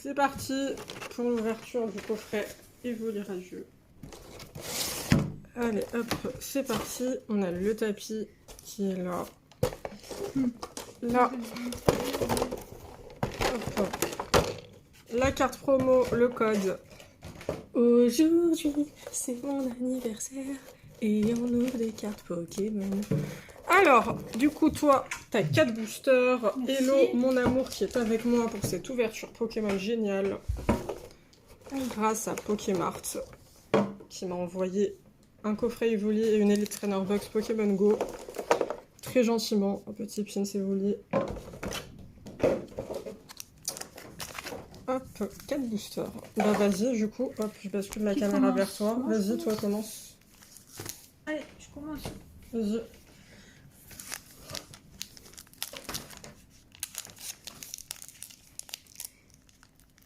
C'est parti pour l'ouverture du coffret Evoli Radieux. Allez, hop, c'est parti. On a le tapis qui est là. Là. Hop. La carte promo, le code. Aujourd'hui, c'est mon anniversaire et on ouvre des cartes Pokémon. Alors, du coup, toi, t'as 4 boosters. Merci. Hello, mon amour, qui est avec moi pour cette ouverture Pokémon géniale. Grâce à Pokémart, qui m'a envoyé un coffret Evoli et une Elite Trainer Box Pokémon Go. Très gentiment, un petit pins Evoli. Hop, 4 boosters. Bah vas-y, du coup, hop, je bascule la Qui caméra commence? vers toi. Moi, je Vas-y, toi, commence. commence. Allez, je commence. Vas-y.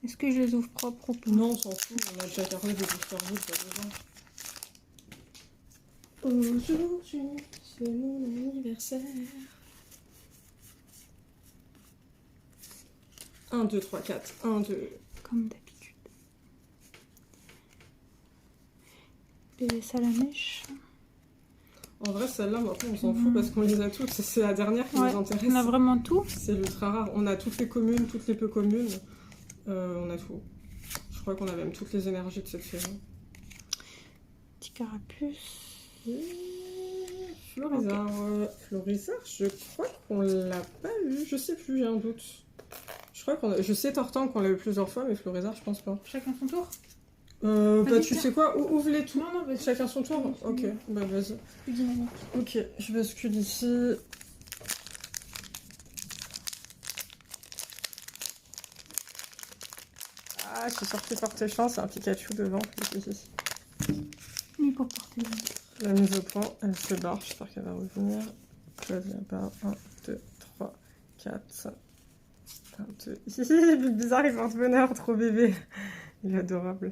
Est-ce que je les ouvre propres ou pas? Non, on s'en fout, on a déjà gardé des boosters vides, pas besoin. Aujourd'hui, c'est mon anniversaire. 1, 2, 3, 4. 1, 2. Comme d'habitude. Bébé Salamèche. En vrai, celle-là, maintenant, on s'en fout parce qu'on les a toutes. C'est la dernière qui Ouais, nous intéresse. on a vraiment tout. C'est ultra rare. On a toutes les communes, toutes les peu communes. On a tout. Je crois qu'on a même toutes les énergies de cette saison. Petit carapuce. Florizard. Florizard, je crois qu'on l'a pas eu. Je sais plus, j'ai un doute. Je sais Tortan qu'on l'a eu plusieurs fois, mais Florizard, je pense pas. Chacun son tour. Bah, Vas-y, tu tiens. sais quoi, ouvre les tout. Non, vas-y. Chacun son tour. Oui, Ok, oui. bah vas-y. Plus dynamique. Ok, je bascule ici. Ah, je suis sortie porter chance, c'est un Pikachu devant. Oui, pour porter. La mise au point, elle se barre, j'espère qu'elle va revenir. Vas-y, barre. 1, 2, 3, 4. 1, 2. Il est bizarre, il porte bonheur, trop bébé. Il est adorable.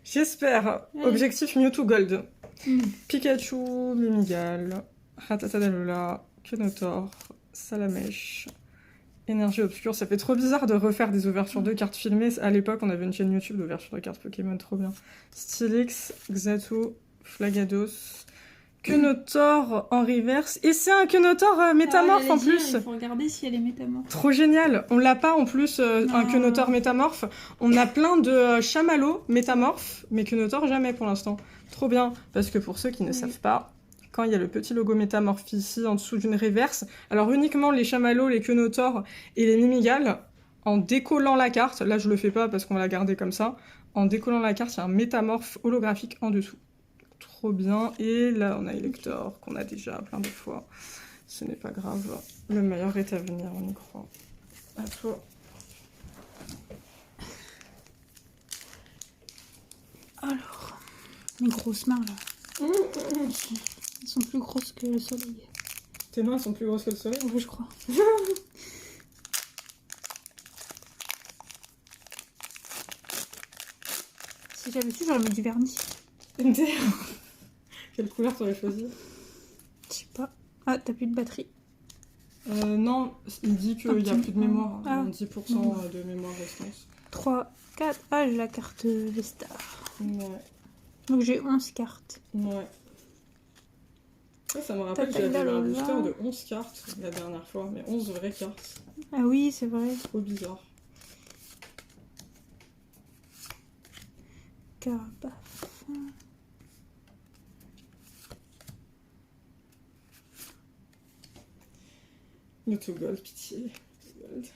J'espère. Ouais. Objectif Mewtwo Gold. Mm. Pikachu, Mimigal, Ratatadalola, Kenotor, Salamèche, Énergie Obscure. Ça fait trop bizarre de refaire des ouvertures de cartes filmées. À l'époque, on avait une chaîne YouTube d'ouverture de cartes Pokémon, trop bien. Stylix, Xatu, Flagados, Kenotor en reverse. Et c'est un Kenotor métamorphe en plus. Il faut regarder si elle est métamorphe. Trop génial. On l'a pas en plus, un Non. Kenotor métamorphe. On a plein de chamallows métamorphes, mais Kenotor jamais pour l'instant. Trop bien, parce que pour ceux qui ne savent pas, quand il y a le petit logo métamorphe ici en dessous d'une reverse, alors uniquement les chamallows, les Kenotor et les Mimigal, en décollant la carte, là je le fais pas parce qu'on va la garder comme ça, en décollant la carte, il y a un métamorphe holographique en dessous. Trop bien. Et là on a Elector qu'on a déjà plein de fois. Ce n'est pas grave. Le meilleur est à venir, on y croit. À toi. Alors, mes grosses mains là. Elles sont plus grosses que le soleil. Tes mains sont plus grosses que le soleil? Oui, je crois. Si j'avais su, j'aurais mis du vernis. Quelle couleur t'aurais choisi? Je sais pas. Ah, t'as plus de batterie. Non, il dit qu'il n'y a plus de mémoire. Ah. 10% de mémoire restante. 3, 4. Ah, j'ai la carte Vestar. Ouais. Donc j'ai 11 cartes. Ouais. Ça me rappelle que T'as j'avais eu un là. booster de 11 cartes la dernière fois, mais 11 vraies cartes. Ah oui, c'est vrai. Trop bizarre. Carapace. Mewtwo Gold, pitié. Gold.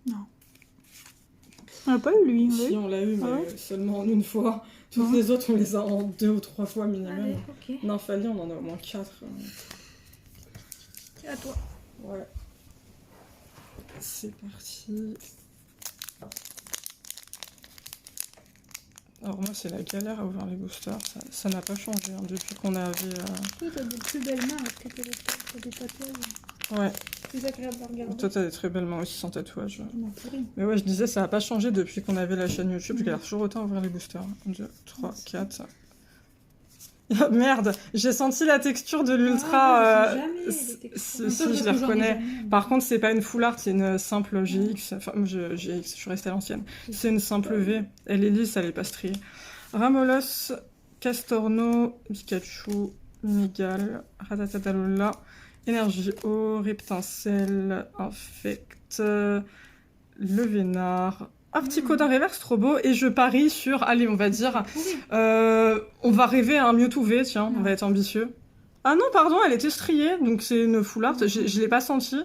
Non. On l'a pas eu lui. Si, Oui. on l'a eu, mais Ah ouais seulement en une fois. Toutes Non. les autres, on les a en 2 ou 3 fois minimum. Allez, ok. Non, Fali, on en a au moins 4. C'est à toi. Ouais. C'est parti. Alors moi, c'est la galère à ouvrir les boosters. Ça n'a pas changé hein, depuis qu'on avait... Toi, t'as des plus belles mains avec tes téléphones, t'as des tatouages. Ouais. Plus agréable à regarder. Toi, t'as des très belles mains aussi sans tatouage. Je m'en pourris. Mais ouais, je disais, ça n'a pas changé depuis qu'on avait la chaîne YouTube. Je galère toujours autant à ouvrir les boosters. 1, 2, 3, 4. Merde, j'ai senti la texture de l'ultra. Si, je les reconnais. Par contre, c'est pas une full art, c'est une simple GX. Enfin, GX, je suis restée à l'ancienne. C'est une simple V. Elle est lisse, elle est pas striée. Ramolos, Castorno, Pikachu, Migal, Ratatalola, Énergie Eau, Reptincelle, Infect, Le Vénard. Articuno reverse, trop beau. Et je parie sur, allez, on va dire, on va rêver à un Mewtwo V, tiens, on va être ambitieux. Ah non, pardon, elle était striée, donc c'est une full art, je l'ai pas senti.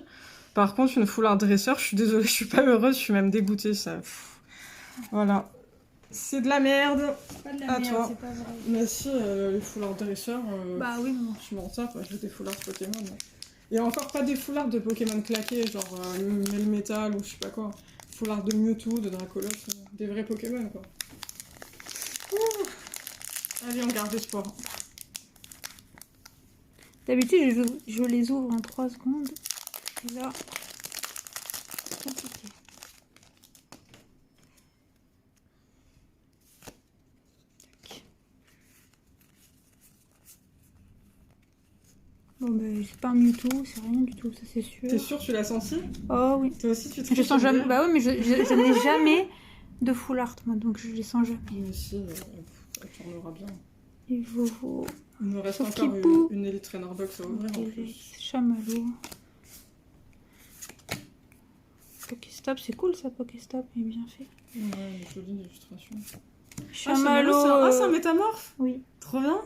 Par contre, une full art dresseur, je suis désolée, je suis pas heureuse, je suis même dégoûtée, ça. Voilà. C'est de la merde. Pas de la à merde, toi. c'est pas vrai. Mais si, les full art dresseurs, Bah oui, non. je m'en tape, j'ai des full art Pokémon. Et encore pas des full art de Pokémon claqués, genre Melmetal ou je sais pas quoi. Full art de Mewtwo, de Dracolos, des vrais Pokémon quoi. Ouh. Allez, on garde espoir. D'habitude, je les ouvre en 3 secondes. Et là, c'est compliqué. Bon, ben, c'est pas un Mewtwo, c'est rien du tout, ça c'est sûr. T'es sûr, tu l'as senti? Oh oui. Toi aussi, tu te Je sens jamais. Bah oui, mais je n'ai jamais de full art, moi, donc je les sens jamais. Mais si, tu en auras bien. Et Vovo. Il me reste Sauf encore Kipou. une Elite Trainer Box à ouvrir en T-Rex, plus. Chamallow. Pokéstop, c'est cool ça, Pokéstop, il est bien fait. Ouais, jolie illustration. Chamallow. Ah, c'est un métamorphe? Oui. Trop bien.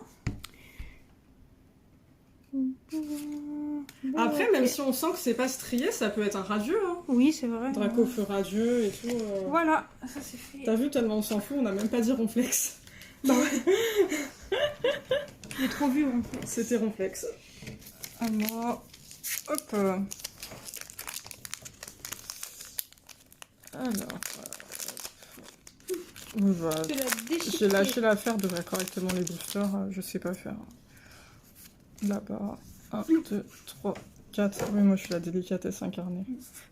Après, même si on sent que c'est pas strié, ça peut être un radieux. Hein. Oui, c'est vrai. Draco feu radieux et tout. Voilà, ça c'est fait. T'as vu, tellement on s'en fout, on n'a même pas dit ronflex. Bah ouais. J'ai trop vu en fait. C'était ronflex. Alors, hop. Alors. Oui, bah, j'ai lâché l'affaire d'ouvrir correctement les boosters, je sais pas faire. Là-bas. 1, 2, 3, 4. Oui, moi je suis la délicatesse incarnée.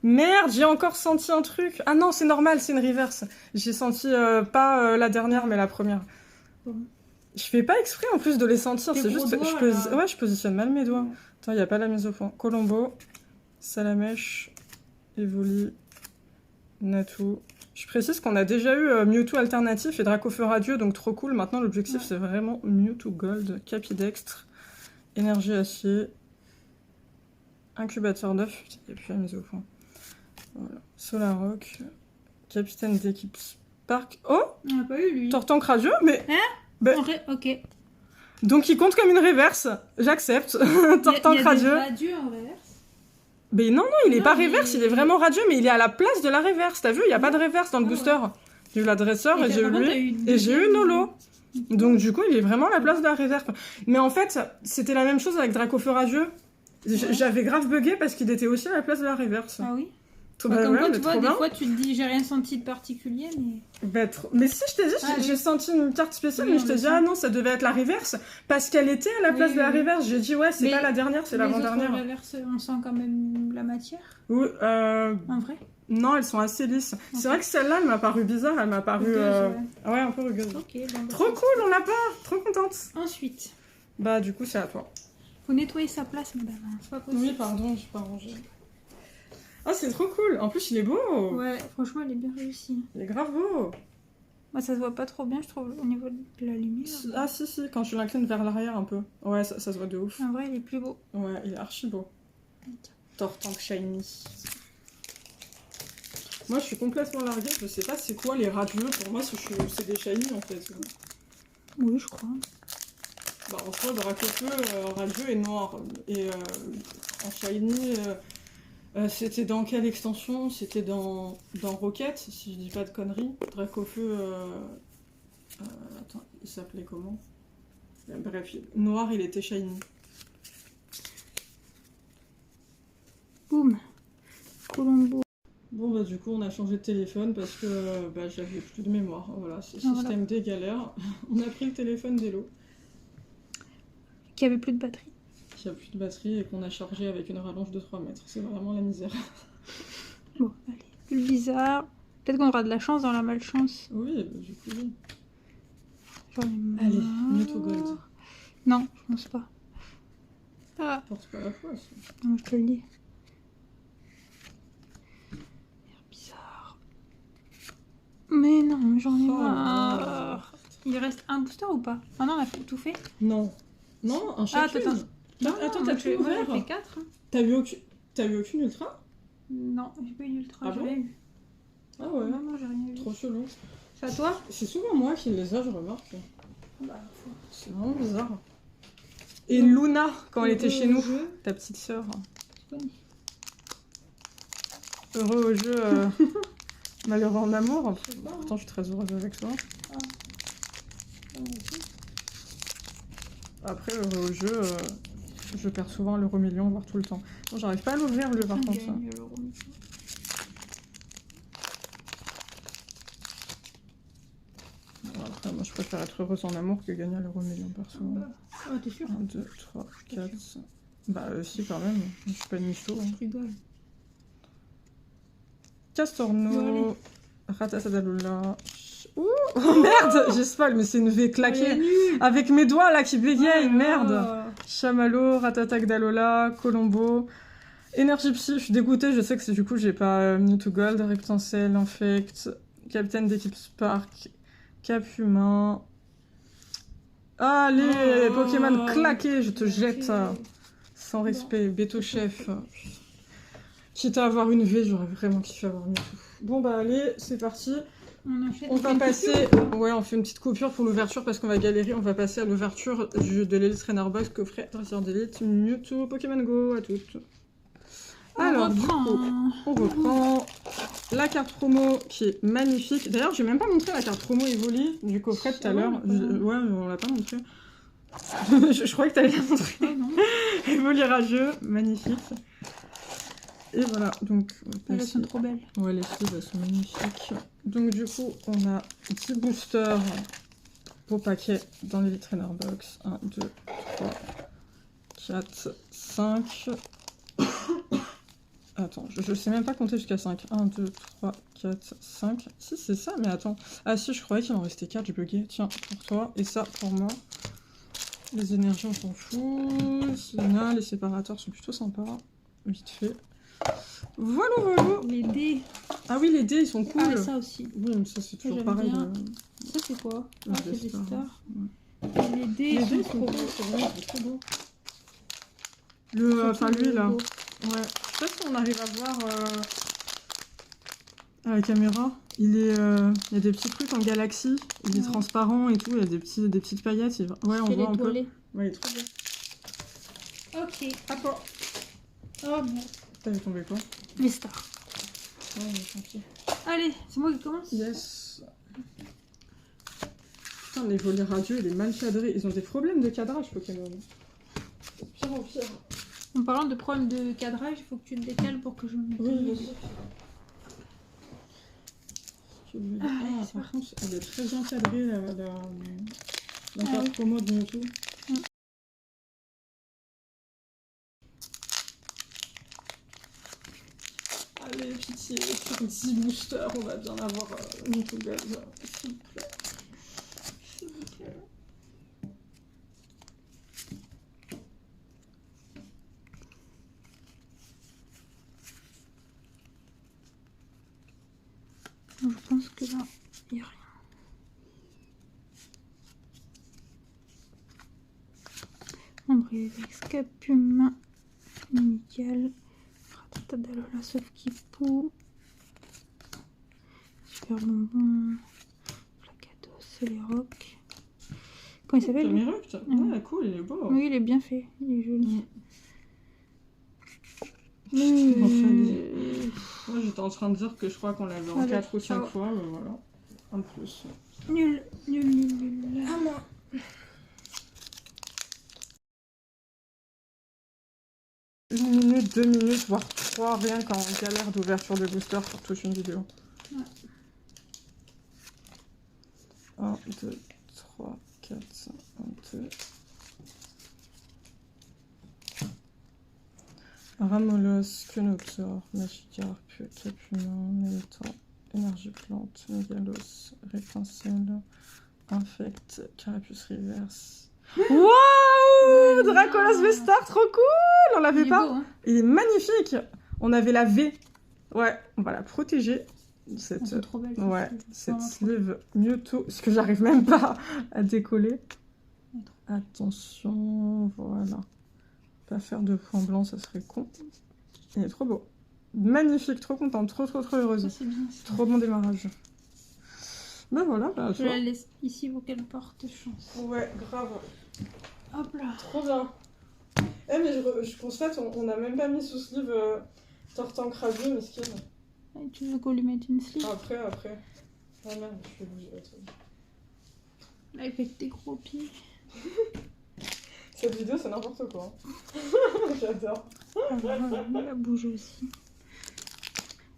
Merde, j'ai encore senti un truc. Ah non, c'est normal, c'est une reverse. J'ai senti pas la dernière, mais la première. Je fais pas exprès en plus de les sentir, c'est juste. Je positionne mal mes doigts. Attends, il n'y a pas la mise au point. Colombo, Salamèche, Evoli, Natu. Je précise qu'on a déjà eu Mewtwo alternatif et Dracofeu radieux, donc trop cool. Maintenant, l'objectif c'est vraiment Mewtwo Gold, Capidextre, Énergie acier, Incubateur d'œuf, et puis la mise au point. Voilà. Solaroc, Capitaine d'équipe Spark. Oh, on n'a pas eu lui. Tortank radieux, mais. Hein ok. Donc il compte comme une reverse, j'accepte. Tortank radieux. Radieux en reverse. Mais non, il est pas reverse, il est vraiment radieux, mais il est à la place de la reverse. T'as vu, il n'y a pas de reverse dans le booster. J'ai eu la dresseur et j'ai eu lui, et j'ai eu Nolo. Donc du coup, il est vraiment à la place de la reverse. Mais en fait, c'était la même chose avec Dracofeu radieux. J'avais grave bugué parce qu'il était aussi à la place de la reverse. Ah oui. Tout comme quoi, tu vois, des fois, tu te dis, j'ai rien senti de particulier, mais... Mais si, je t'ai dit, j'ai senti une carte spéciale, mais je t'ai dit, ah non, ça devait être la reverse, parce qu'elle était à la place de la reverse. J'ai dit, ouais, c'est pas la dernière, c'est l'avant-dernière. Les reverse, on sent quand même la matière. Oui, en vrai. Non, elles sont assez lisses. Okay. C'est vrai que celle-là, elle m'a paru bizarre, elle m'a paru... ouais, un peu rugueuse. Okay, bon, trop cool, on l'a pas, trop contente. Ensuite. Bah, du coup, c'est à toi. Faut nettoyer sa place, madame. C'est pas possible. Oui, pardon, j'ai pas rangé. Ah, c'est trop cool. En plus, il est beau. Ouais, franchement, il est bien réussi. Il est grave beau. Moi, ça se voit pas trop bien, je trouve, au niveau de la lumière. Ah, si, quand tu l'inclines vers l'arrière un peu. Ouais, ça se voit de ouf. En vrai, il est plus beau. Ouais, il est archi beau. Tortank Shiny. Moi, je suis complètement larguée. Je sais pas c'est quoi les radieux. Pour moi, c'est des shiny en fait. Oui, je crois. Bah, en soi, Dracofeu radieux et noir. Et en shiny... c'était dans quelle extension? C'était dans Rocket, si je dis pas de conneries. Dracofeu... attends, il s'appelait comment? Bref, noir, il était shiny. Boum. Colombo. Bon, bah du coup, on a changé de téléphone parce que j'avais plus de mémoire. Voilà, c'est système D galère. On a pris le téléphone d'Elo. Qui avait plus de batterie. Qui a plus de batterie et qu'on a chargé avec une rallonge de 3 mètres. C'est vraiment la misère. Bon, allez. Plus bizarre. Peut-être qu'on aura de la chance dans la malchance. Oui, bah, du coup, oui. J'en ai marre. Allez, Mewtwo Gold. Non, je pense pas. Ah, Porte pas la poisse. non, je te le dis. Bizarre. Mais non, j'en ai Oh là là. marre. Il reste un booster ou pas? Ah non, on a tout fait. Non. Non, un chacune. attends. Attends, t'as tout moi, j'ai ouvert. fait 4. T'as vu aucune ultra? Non, j'ai pas eu d'ultra, Ah j'ai bon rien eu. Ah ouais. Non, j'ai rien eu. Trop chelou. C'est à toi? C'est souvent moi qui les a, je remarque. Bah, C'est vraiment bizarre. Et Luna, quand elle était chez nous, jeu. ta petite sœur. C'est connu. Heureux au jeu, malheureux en amour. Pourtant, je suis très heureuse avec toi. Après, heureux au jeu, je perds souvent l'euro million, voire tout le temps. Bon, j'arrive pas à l'ouvrir, lui, par contre. Gagne l'euro. Après, moi, je préfère être heureuse en amour que gagner l'euro million, perso. Ah, t'es sûr? 1, 2, 3, 4... Bah, si, quand même. Je suis pas une misto. Hein. Je rigole. Castorno, Ratasadalola. Ouh, oh merde, j'ai spoil, mais c'est une V claquée. Avec mes doigts là qui bégayent, merde. Chamallow, Ratatagdalola, Colombo. Énergie Psy, je suis dégoûtée, je sais que c'est du coup j'ai pas Mewtwo Gold, Reptancel, Infect, Capitaine d'équipe Spark, Cap Humain. Allez, Pokémon claqué, je te jette. Sans respect, Beto Chef. Quitte à avoir une V, j'aurais vraiment kiffé avoir Mewtwo. Bon bah allez, c'est parti. On va passer... Ouais, on fait une petite coupure pour l'ouverture parce qu'on va galérer. On va passer à l'ouverture de l'Elite Trainer Box, coffret Dresseur d'Elite, Mewtwo, Pokémon Go, à toutes. Alors, du coup, on reprend la carte promo qui est magnifique. D'ailleurs, j'ai même pas montré la carte promo Evoli du coffret tout à l'heure. Ouais, on l'a pas montré. je croyais que t'allais la montrer. Ah non. Evoli rageux, magnifique. Et voilà, donc... Elles sont trop belles. Ouais, les filles, elles sont magnifiques. Donc du coup, on a 10 boosters au paquet dans l'Elite Trainer Box. 1, 2, 3, 4, 5... Attends, je sais même pas compter jusqu'à 5. 1, 2, 3, 4, 5... Si, c'est ça, mais attends. Ah si, je croyais qu'il en restait 4, j'ai bugué. Tiens, pour toi, et ça, pour moi. Les énergies, on s'en fout. Les séparateurs sont plutôt sympas. Vite fait. Voilà, voilà. Les dés. Ah oui, les dés, ils sont cool. Ah, et ça aussi. Oui, mais ça, c'est toujours j'aime pareil. bien. Ça, c'est quoi? Le Ah, c'est des Star. stars. Ouais. Et les dés, Les ils dés, sont sont trop cool, beaux. c'est vrai, c'est trop beau. Le, enfin, lui, là. Ouais. Je sais pas si on arrive à voir à la caméra. Il est, il y a des petits trucs en galaxie. Il est transparent et tout. Il y a des petites paillettes. Ouais, on voit un peu. Ouais, il est trop beau. Ok. À toi. Oh bon. T'as vu tomber quoi? Les stars. Ouais, mais tant pis. Allez, c'est moi qui commence. Yes. Putain, les volets radieux, il est mal cadré. Ils ont des problèmes de cadrage, Pokémon. Pire en pire. En parlant de problème de cadrage, il faut que tu le décales pour que je me mette. Oui, vas-y. Par contre, elle est très bien cadrée, la carte promo de Mewtwo. Allez, pitié, sur 10 boosters, on va bien avoir Mewtwo Gold, s'il vous plaît. S'il vous plaît. Je pense que là, il n'y a rien. Ambrélix, Capumain, Minical, Ratatadalola, sauf Kipou, Super Bonbon, Flacados, Céléroc. Comment il s'appelle? Caméroc, ouais, cool, il est beau. Oui, il est bien fait, il est joli. Moi, j'étais en train de dire que je crois qu'on l'avait en 4 ou 5 fois, mais voilà. Un plus. Nul. Ah non. 1 minute, 2 minutes, voire 3, rien qu'en galère d'ouverture de booster pour toute une vidéo. 1, 2, 3, 4, 1, 2. Ramolos, Quenoptor, Magikarp, Capumin, Meltan, Énergie Plante, Mégalos, Rétincelle, Infect, Carapuce Reverse, Waouh, Dracolas Vestar, trop cool. On l'avait Il est pas. beau, hein. Il est magnifique. On avait la V. Ouais, on va la protéger. Cette, Elles sont trop belles. ouais, ces cette sleeves. sleeve Mewtwo. Parce que j'arrive même pas à décoller. Ouais, Attention, voilà. Pas faire de points blancs, ça serait con. Il est trop beau. Magnifique, trop contente, trop Ça, heureuse. c'est bien. Ça. Trop bon démarrage. Ben voilà, bah, Je la laisse ici pour qu'elle porte chance. Ouais, grave. Hop là. Trop bien. Eh, mais je constate, on n'a même pas mis sous sleeve Tortank Radio, mesquine. Et tu veux qu'on lui mette une sleeve? Après. Ah merde, je fais bouger la truc. Avec tes gros pieds. Cette vidéo, c'est n'importe quoi. J'adore. Ah, voilà, elle bouge aussi.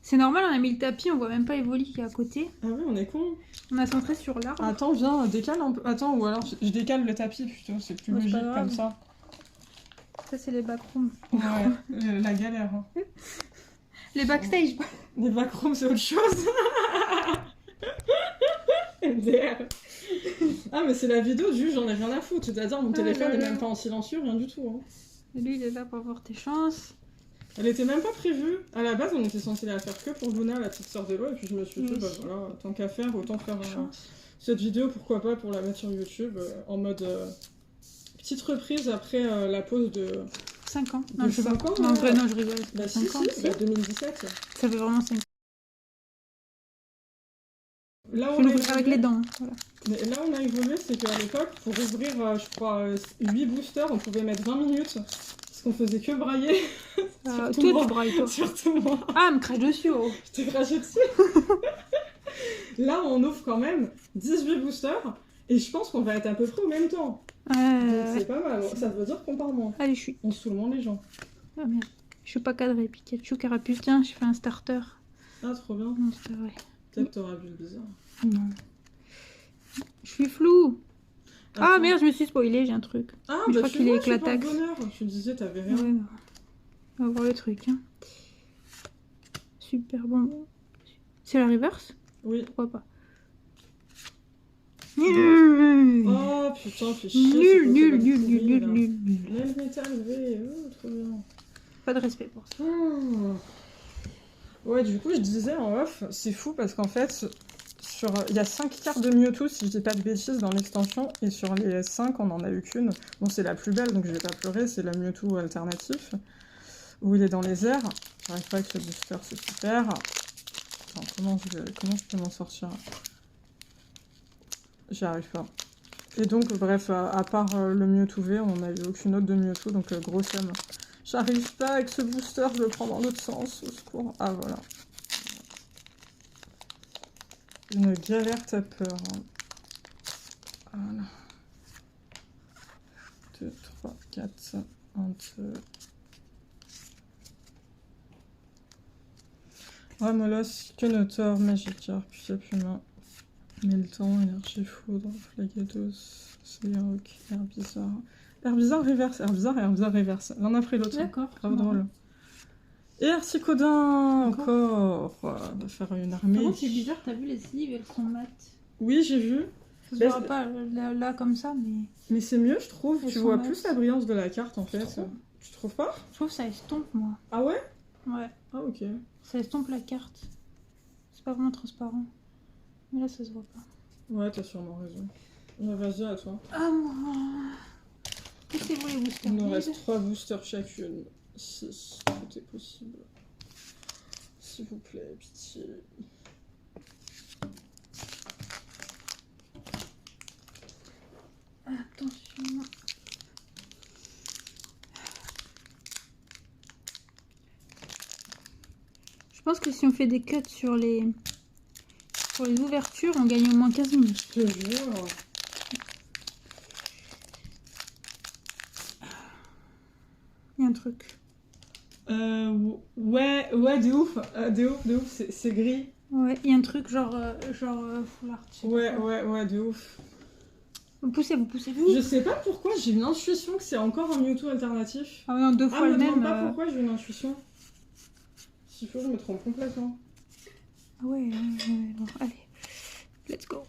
C'est normal, on a mis le tapis, on voit même pas Evoli qui est à côté. Ah oui, on est con. On a centré sur l'arbre. Attends, viens, décale un peu. Attends, ou alors je décale le tapis plutôt, c'est plus Ouais, c'est logique pas grave. comme ça. Ça, c'est les backrooms. Ouais, la galère. Hein. Les backstage. Les backrooms, c'est autre chose. MDR. Ah, mais c'est la vidéo du j'en ai rien à foutre. C'est-à-dire, mon téléphone n'est même pas en silencieux, rien du tout. Hein. Et lui, il est là pour avoir tes chances. Elle était même pas prévue. À la base, on était censé la faire que pour Luna, la petite sœur d'Elo, et puis je me suis dit, Oui. bah voilà, tant qu'à faire, autant faire Chance. cette vidéo, pourquoi pas, pour la mettre sur YouTube, en mode petite reprise après la pause de 5 ans. De Non, je sais pas. 5 ans, Non, en ouais. vrai, non, je rigole. bah, 5 ans. bah, 2017. Ça fait vraiment 5 ans. Là, Je on a l'ouvre avec évolué, les dents. Voilà. mais là, on a évolué, c'est qu'à l'époque, pour ouvrir, je crois, 8 boosters, on pouvait mettre 20 minutes, parce qu'on faisait que brailler. Surtout Toi, moi. tu brailles, toi. Surtout moi. Ah, elle me crache dessus, oh. Je t'ai craché dessus. Là, on ouvre quand même 18 boosters, et je pense qu'on va être à peu près au même temps. Donc, c'est pas mal, ça veut dire qu'on part moins. Allez, je suis. On saoule moins les gens. Ah merde. Je suis pas cadrée. Pikachu, Carapucin, j'ai fait un starter. Ah, trop bien. Non, c'est pas vrai. Peut-être t'auras vu le bizarre. Non. Je suis floue. Ah Attends. merde, je me suis spoilé, j'ai un truc. Ah, Mais je bah crois tu qu'il est vois, tu éclataxe. portes bonheur. Tu disais, t'avais rien. Ouais, on va voir le truc. Hein. Super bon. C'est la reverse? Oui. Pourquoi pas? Oh putain, fais chier. Nul, nul, nul, nul, nul, nul, nul. Même métal V, trop bien. Pas de respect pour ça. Ouais, du coup, je disais en off, c'est fou parce qu'en fait, il y a 5 cartes de Mewtwo, si je dis pas de bêtises, dans l'extension, et sur les 5, on n'en a eu qu'une. Bon, c'est la plus belle, donc je vais pas pleurer, c'est la Mewtwo alternatif, où il est dans les airs. J'arrive pas avec ce booster, c'est super. Attends, comment je peux m'en sortir? J'y arrive pas. Et donc, bref, à part le Mewtwo V, on n'a eu aucune autre de Mewtwo, donc gros seum. J'arrive pas avec ce booster, je le prends dans l'autre sens, au secours. Ah, voilà. Une galère, t'as peur. Voilà. 2, 3, 4, 1, 2. Ouais, Molosse, Quenotor, Magikarp, Puisapuma, Meltan, Énergie Foudre, Flagados, Slayrock, Herbizarre. Herbizarre reverse, Herbizarre reverse. L'un après l'autre. D'accord. Grave drôle. Et Articodin, encore. On va faire une Par armée. contre, c'est bizarre, t'as vu les sleeves, elles sont mates. Oui, j'ai vu. Ça se Mais voit pas là comme ça, mais Mais c'est mieux, je trouve. Elles Tu sont vois mates. plus la brillance de la carte, en fait. trouve. Tu trouves pas? je trouve que ça estompe, moi. Ah ouais? Ouais, Ah, ok. ça estompe la carte. C'est pas vraiment transparent. Mais là, ça se voit pas. Ouais, t'as sûrement raison. Ouais, vas-y, à toi. Ah, moi. Laissez-moi les boosters. Il nous vides. reste 3 boosters chacune. 6, tout est possible. S'il vous plaît, pitié. Attention. Je pense que si on fait des cuts sur les ouvertures, on gagne au moins 15 minutes. Je te jure. Il y a un truc. Ouais, de ouf. De ouf, c'est gris. Ouais, il y a un truc genre full art. je sais pas quoi. Ouais, de ouf. Vous poussez. Je sais pas pourquoi, j'ai une intuition que c'est encore un Mewtwo alternatif. Ah ouais, non, 2 fois Ah, le me demande même. pas pourquoi j'ai une intuition. S'il faut, je me trompe complètement. Ah ouais, bon, allez. Let's go.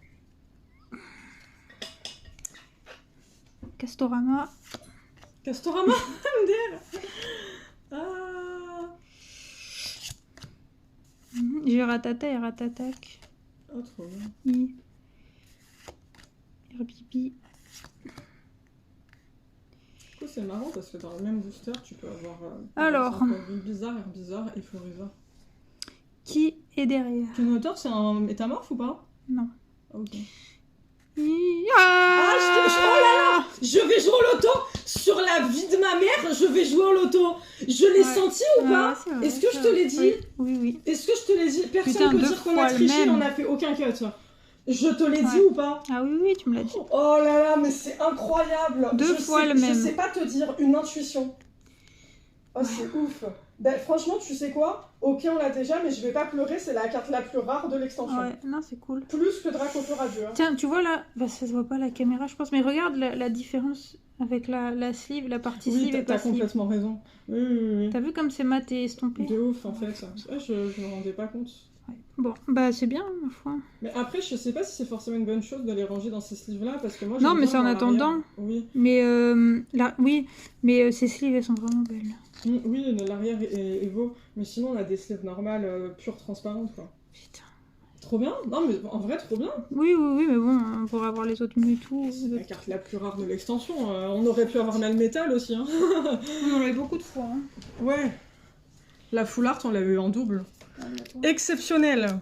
Castorama. Castorama, MDR. Ah. J'ai Ratata et Ratatac. Oh, trop bien. Herbie. Du coup, c'est marrant parce que dans le même booster, tu peux avoir Alors, bizarre, Herbizarre et Florizarre. qui est derrière? Tunotor, c'est un métamorphe ou pas? Non. Ok. Ah, Oh là là, je vais jouer au loto. Sur la vie de ma mère, je vais jouer au loto. Je l'ai senti ou pas? Ouais, Est-ce que je te l'ai dit? Oui. Est-ce que je te l'ai dit? Personne Putain, peut deux dire qu'on fois a le triché, même. on a fait aucun cut. Je te l'ai dit ou pas? Ah oui, tu me l'as dit. Oh là là, mais c'est incroyable. Deux fois le même. Je sais pas te dire, une intuition. Oh, c'est ouf. Ben, franchement, tu sais quoi? Ok, on l'a déjà, mais je vais pas pleurer, c'est la carte la plus rare de l'extension. Ouais, non, c'est cool. Plus que Dracofeu Radieux. Hein. Tiens, tu vois là, bah, ça se voit pas la caméra, je pense, mais regarde la différence avec la sleeve, la partie sleeve et pas t'as sleeve. complètement raison. Oui. T'as vu comme c'est mat et estompé? De ouf, en fait. Je me rendais pas compte. Ouais. Bon, bah c'est bien, ma foi. Mais après, je sais pas si c'est forcément une bonne chose de les ranger dans ces sleeves-là, parce que moi, Non, j'aime mais bien c'est en voir attendant. l'arrière. Oui. Mais ces sleeves, elles sont vraiment belles. Oui, l'arrière est beau, mais sinon, on a des sleeves normales, pures, transparentes, quoi. Putain. Trop bien? Non, mais en vrai, trop bien. Oui, mais bon, on pourrait avoir les autres Mewtwo. C'est la carte la plus rare de l'extension. On aurait pu avoir Melmetal aussi. Hein. On l'a eu beaucoup de fois. Hein. Ouais. La full art, on l'a eu en double. Exceptionnel.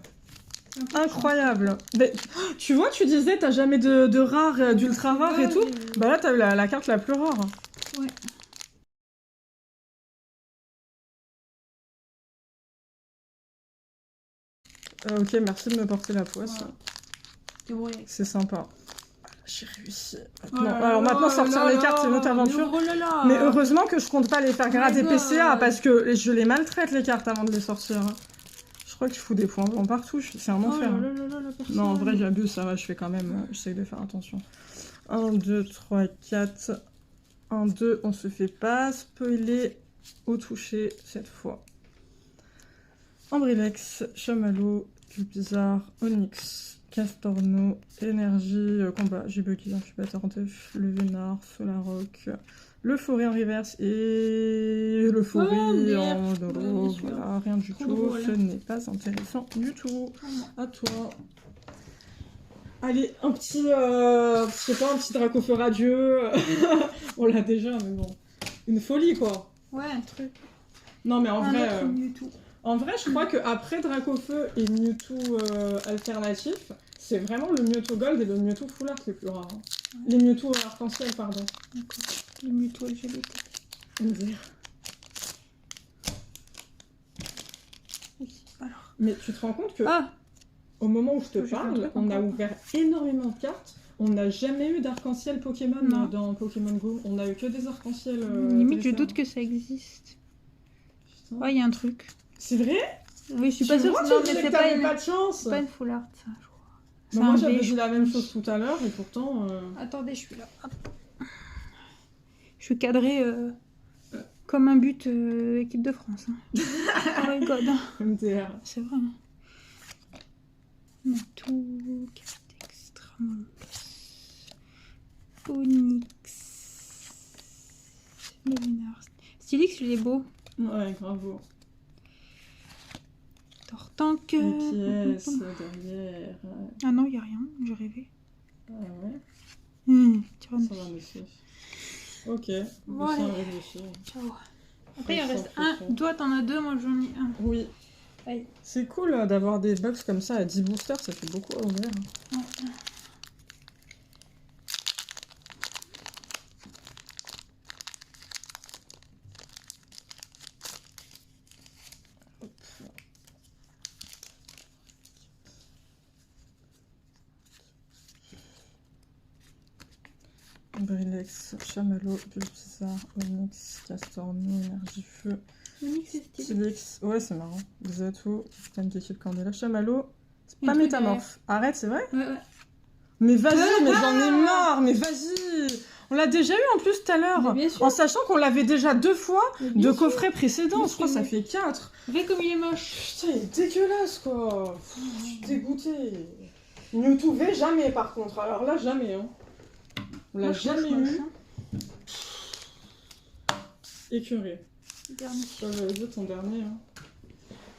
Incroyable. Mais, tu vois, tu disais, t'as jamais de rare, d'ultra rare et tout. Bah là, t'as eu la carte la plus rare. Ouais. Ok, merci de me porter la poisse. Ouais. C'est sympa. J'ai réussi. Alors maintenant, sortir les cartes, c'est notre aventure. Mais heureusement que je compte pas les faire grader PCA, parce que je les maltraite les cartes avant de les sortir. Je crois que je fous des points blancs partout, c'est un enfer. Non, en vrai, j'abuse, ça va, je fais quand même... J'essaie de faire attention. 1, 2, 3, 4... 1, 2, on se fait pas spoiler au toucher cette fois. Ambrilex, Chamallow, Pulpizarre, Onyx, Castorno, Énergie, Combat, Jibuki, Incubateur d'œuf, le Vénard, Solaroc, le Forêt en reverse et le Forêt en holo. Voilà, rien du tout, ce n'est pas intéressant du tout. À toi. Allez, un petit, je sais pas, un petit Dracofeu Radieux. On l'a déjà, mais bon. Une folie, quoi. Ouais, un truc. Non, mais en vrai... Mewtwo. En vrai, je crois qu'après Dracofeu et Mewtwo alternatif, c'est vraiment le Mewtwo Gold et le Mewtwo Full Art les plus rares. Hein. Ouais. Les Mewtwo arc-en-ciel, pardon. D'accord. Les Mewtwo LGBT. Alors. Mais tu te rends compte que... Ah, au moment où je te parle, on a ouvert énormément de cartes. On n'a jamais eu d'arc-en-ciel Pokémon dans Pokémon Go. On a eu que des arc-en-ciel. Limite, je doute que ça existe. Putain. Ouais, il y a un truc. C'est vrai? Oui, je suis pas sûre que c'est pas une... pas de chance. C'est pas une full art, ça, je crois. Mais moi, j'avais dit la même chose tout à l'heure et pourtant... Attendez, je suis là. Hop. Je suis cadrée comme un but équipe de France. Hein. Oh my god. MTR. C'est vrai. Tout carte extra Onyx. Le Vénard. Stylix, il est beau. Ouais, bravo. Tortank. Une pièce derrière. Ah non, il n'y a rien, j'ai rêvé. Ah ouais. Ça va, monsieur. Ok. Voilà. Ciao. Après, il en reste un. Toi, t'en as deux, moi j'en ai un. Oui. C'est cool d'avoir des box comme ça à 10 boosters, ça fait beaucoup à ouvrir. Ouais. Ambrilex, Chamallow, Pulpizarre, Onyx, Castorno, Énergie Feu. Onyx et Stylix. Ouais, c'est marrant. Xatu, Capitaine d'équipe Candela, Chamallow. C'est pas métamorphe. Arrête, c'est vrai? Ouais. Mais vas-y, mais j'en ai marre, mais vas-y. On l'a déjà eu en plus tout à l'heure. En sachant qu'on l'avait déjà 2 fois de coffret précédent. Je crois que ça fait 4. Regarde comme il est moche. Putain, il est dégueulasse, quoi. Je suis dégoûtée. Mewtwo V, jamais par contre. Alors là, jamais. Hein. On l'a jamais eu. Écuré. Dernier. Ça va être ton dernier. Hein.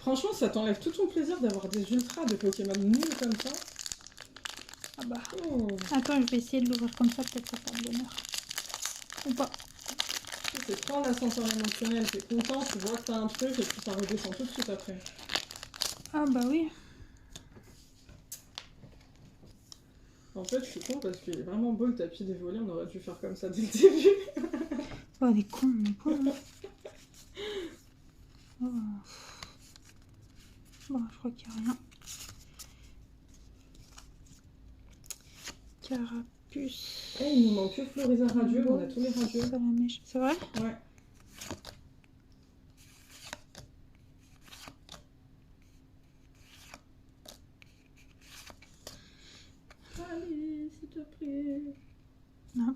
Franchement, ça t'enlève tout ton plaisir d'avoir des ultras de Pokémon nuls comme ça. Ah bah. Oh. Attends, je vais essayer de l'ouvrir comme ça, peut-être ça fera le bonheur. Ou pas. C'est prendre l'ascenseur émotionnel, t'es content, tu vois que t'as un truc et puis ça redescend tout de suite après. Ah bah oui. En fait, je suis con parce qu'il est vraiment beau le tapis des volets, on aurait dû faire comme ça dès le début. Oh, des cons, mais con. Oh. Bon, je crois qu'il n'y a rien. Carapuce. Eh, il nous manque que Floriza radieux, on a tous les radieux. Ça, la mèche. C'est vrai? Ouais. Allez, s'il te plaît. Non.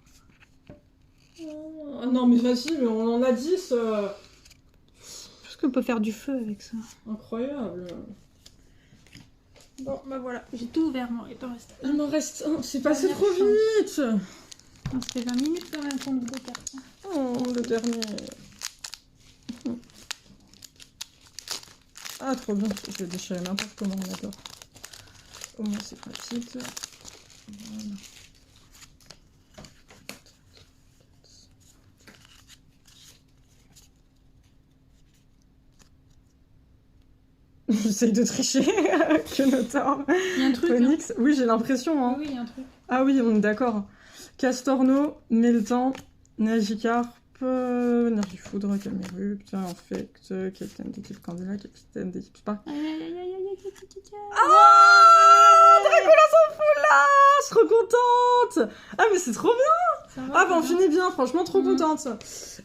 Ah non, mais vas-y, mais on en a 10. Parce qu'on peut faire du feu avec ça. Incroyable. Bon, bah voilà, j'ai tout ouvert, moi. Il t'en reste un. Il m'en reste un, c'est passé Dernière trop chance. vite. Ça fait 20 minutes quand même qu'on ouvre des cartes. Oh, le dernier. Ah, trop bien. Je vais déchirer n'importe comment, on adore. Au moins, c'est pratique. Voilà. J'essaye de tricher que Notor. Il y a un truc. Phoenix. Oui, j'ai l'impression. Hein. Oui, il y a un truc. Ah oui, on est d'accord. Castorno, Meltan, Nagikarp, Nergifoudre, Camerupt, Infect, capitaine d'équipe Candela, capitaine d'équipe Spark. Aïe, aïe, aïe, aïe, aïe, aïe. Ah, Dracula s'en fout là. Je suis trop contente. Ah mais c'est trop bien. Ça va, Ah bah on ça va. finit bien, franchement trop contente.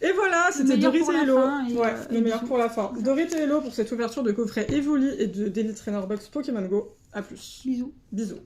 Et voilà, c'était meilleur Dorit pour et la Hello. fin, et, Ouais, et le meilleur bisous. pour la fin. Dorit et Hello pour cette ouverture de coffret Evoli et de d'Elite Trainer Box Pokémon Go. A plus. Bisous. Bisous.